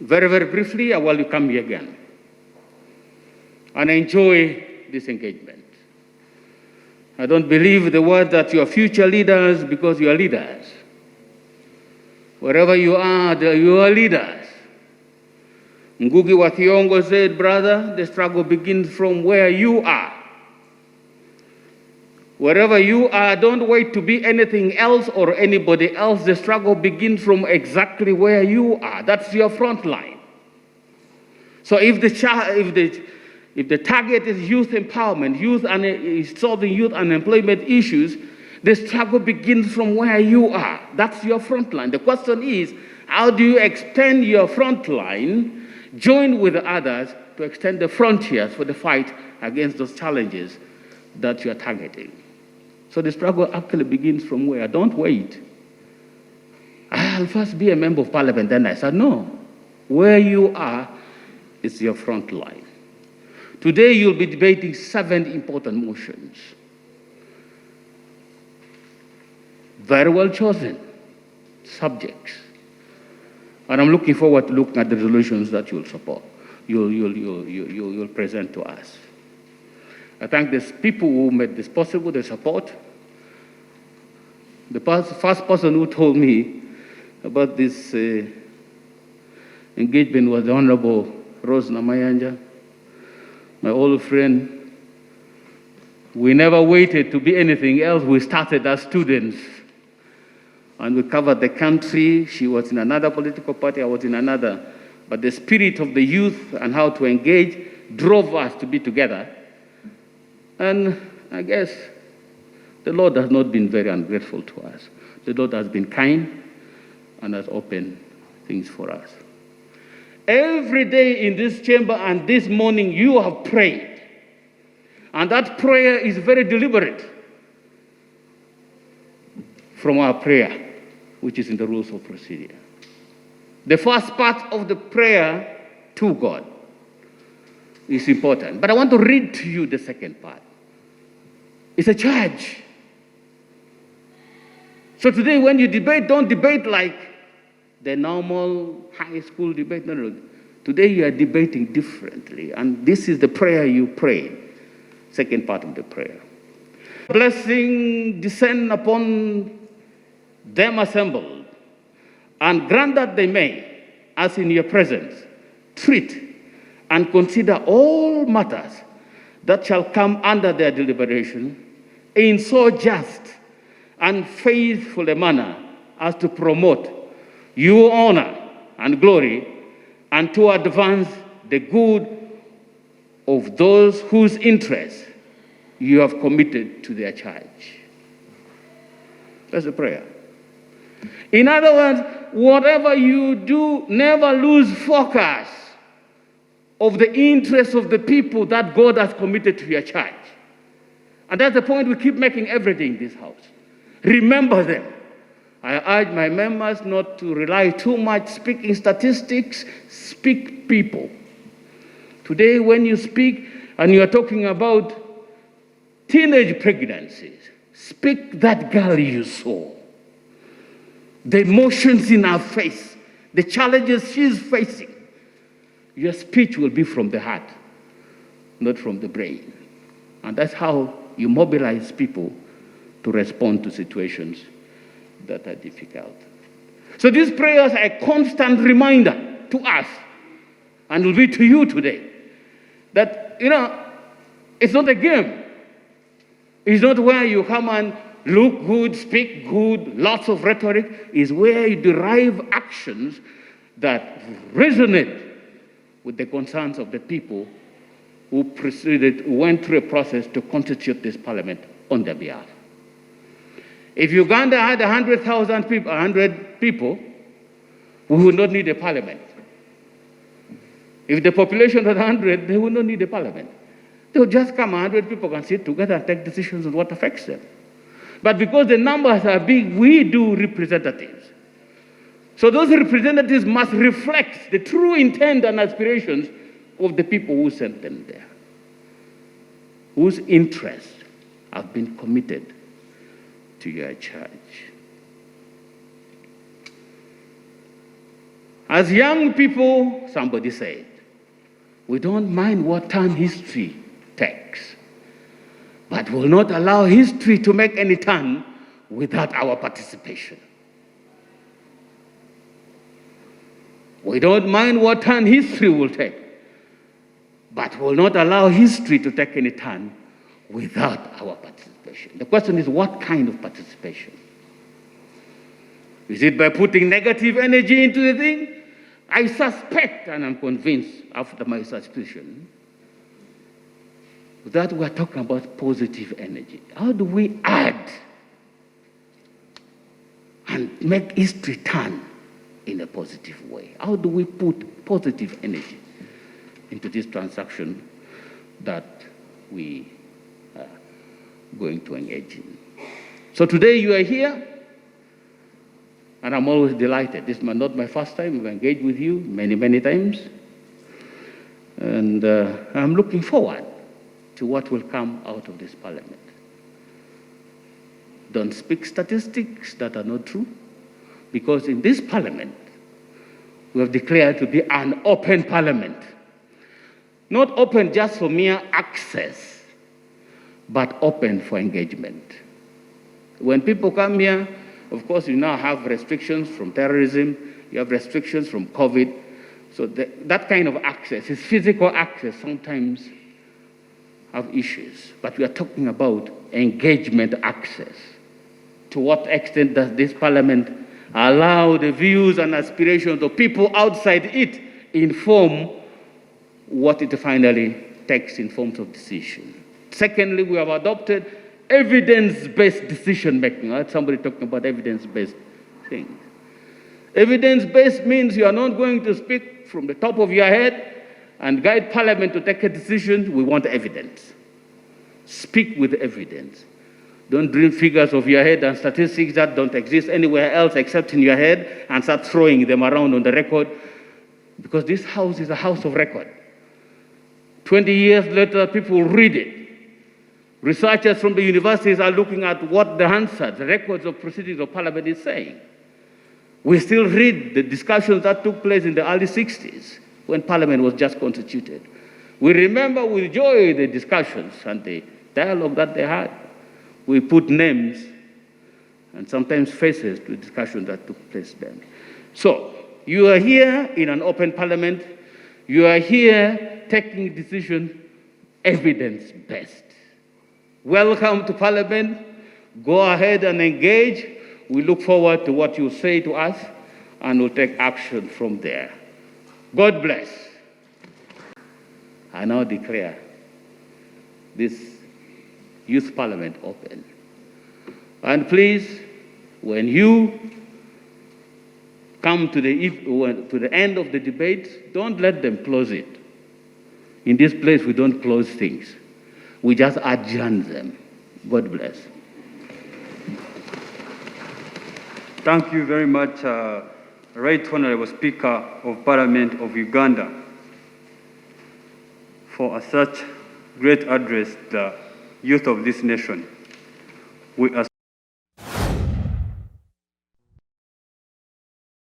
Very, very briefly, I will come here again and enjoy this engagement. I don't believe the word that you are future leaders because you are leaders. Wherever you are leaders. Ngugi wa Thiong'o said, brother, the struggle begins from where you are. Wherever you are, don't wait to be anything else or anybody else. The struggle begins from exactly where you are. That's your front line. So if the target is youth empowerment, is solving youth unemployment issues, the struggle begins from where you are. That's your front line. The question is, how do you extend your front line, join with others to extend the frontiers for the fight against those challenges that you are targeting? So the struggle actually begins from where? Don't wait. I'll first be a member of parliament, then I said, no. Where you are is your front line. Today you'll be debating 7 important motions. Very well chosen subjects. And I'm looking forward to looking at the resolutions that you'll support, you'll present to us. I thank these people who made this possible, the support. The first person who told me about this engagement was the Honorable Rose Namayanja, my old friend. We never waited to be anything else. We started as students. And we covered the country. She was in another political party, I was in another. But the spirit of the youth and how to engage drove us to be together. And I guess the Lord has not been very ungrateful to us. The Lord has been kind and has opened things for us. Every day in this chamber and this morning, you have prayed. And that prayer is very deliberate from our prayer, which is in the rules of procedure. The first part of the prayer to God is important. But I want to read to you the second part. It's a charge. So today when you debate, don't debate like the normal high school debate. No. Today you are debating differently. And this is the prayer you pray. Second part of the prayer. Blessing descend upon them assembled, and grant that they may, as in your presence, treat and consider all matters that shall come under their deliberation in so just and faithful a manner as to promote your honor and glory and to advance the good of those whose interests you have committed to their charge. That's the prayer. In other words, whatever you do, never lose focus of the interests of the people that God has committed to your charge. And that's the point we keep making every day in this house. Remember them. I urge my members not to rely too much speaking statistics, speak people. Today when you speak and you are talking about teenage pregnancies, speak that girl you saw. The emotions in her face, the challenges she's facing. Your speech will be from the heart, not from the brain. And that's how you mobilize people to respond to situations that are difficult. So these prayers are a constant reminder to us, and will be to you today, that, it's not a game. It's not where you come and look good, speak good, lots of rhetoric. Is where you derive actions that resonate with the concerns of the people who went through a process to constitute this parliament on their behalf. If Uganda had 100,000 people, 100 people, we would not need a parliament. If the population was 100, they would not need a parliament. They would just come, 100 people can sit together and take decisions on what affects them. But because the numbers are big, we do representatives. So those representatives must reflect the true intent and aspirations of the people who sent them there, whose interests have been committed to your charge. As young people, somebody said, we don't mind what turn history takes, but will not allow history to make any turn without our participation. We don't mind what turn history will take, but will not allow history to take any turn without our participation. The question is, what kind of participation? Is it by putting negative energy into the thing? I suspect, and I'm convinced after my suspicion, that we're talking about positive energy. How do we add and make history turn in a positive way? How do we put positive energy into this transaction that we are going to engage in? So today you are here, and I'm always delighted. This is not my first time. I've engaged with you many, many times. And I'm looking forward to what will come out of this parliament. Don't speak statistics that are not true, because in this parliament, we have declared to be an open parliament. Not open just for mere access, but open for engagement. When people come here, of course, you now have restrictions from terrorism, you have restrictions from COVID. So that kind of access, is physical access, sometimes have issues. But we are talking about engagement access. To what extent does this parliament allow the views and aspirations of people outside it inform what it finally takes in forms of decision? Secondly, we have adopted evidence-based decision-making. I heard somebody talking about evidence-based things. Evidence-based means you are not going to speak from the top of your head and guide Parliament to take a decision. We want evidence. Speak with evidence. Don't dream figures of your head and statistics that don't exist anywhere else except in your head and start throwing them around on the record, because this house is a house of record. 20 years later, people read it. Researchers from the universities are looking at what the answers, the records of proceedings of Parliament is saying. We still read the discussions that took place in the early 60s when Parliament was just constituted. We remember with joy the discussions and the dialogue that they had. We put names and sometimes faces to the discussions that took place then. So, you are here in an open Parliament. You are here taking decisions evidence-based. Welcome to Parliament. Go ahead and engage. We look forward to what you say to us, and we'll take action from there. God bless. I now declare this Youth Parliament open. And please, when you come to the end of the debate, don't let them close it. In this place, we don't close things. We just adjourn them. God bless. Thank you very much, Right Honorable Speaker of Parliament of Uganda, for such great address to the youth of this nation. We are